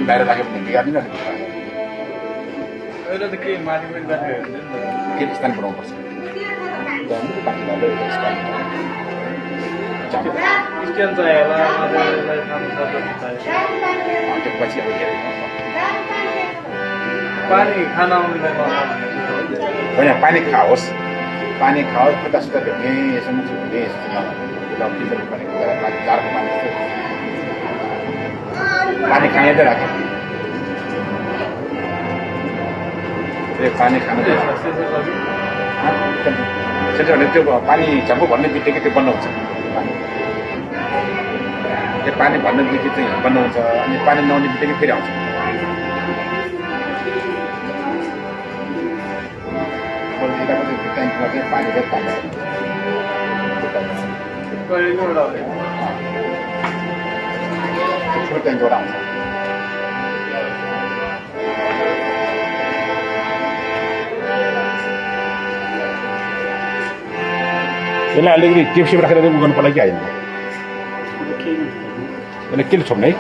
पनि बाहिर राख्यो भने बिगार्दैन नि अहिले त के माथि पनि राखेको हुन्छ नि त। के स्थान बनाउनुपर्छ पानीलाई स्थान स्ट्यान्ड चाहियो होला यसलाई खानु सक्छ चाहियो। त्यो पछि अब के पानी खान आउनेलाई होइन पानी खाओस् खुट्टा सुट्टा धुने यसो मुख धुने यस्तो फिल्टर पानी कुदाएर पानी जाडोको पानी जस्तो पानी खाने चाहिँ राख्यो त्यो पानी खानु सेन्टर भने त्यो पानी झम्पो भन्ने बित्तिकै त्यो बन्द हुन्छ त्यो पानी भन्ने बित्तिकै चाहिँ बन्द हुन्छ अनि पानी नआउने बित्तिकै फेरि आउँछ ट्याङ्कमा चाहिँ पानी चाहिँ तान्दैन ठुलो ट्याङ्कबाट आउँछ यसलाई अलिकति टिप्सिप राखेर उ गर्नु पर्ला कि आएन यसलाई के छोड्ने है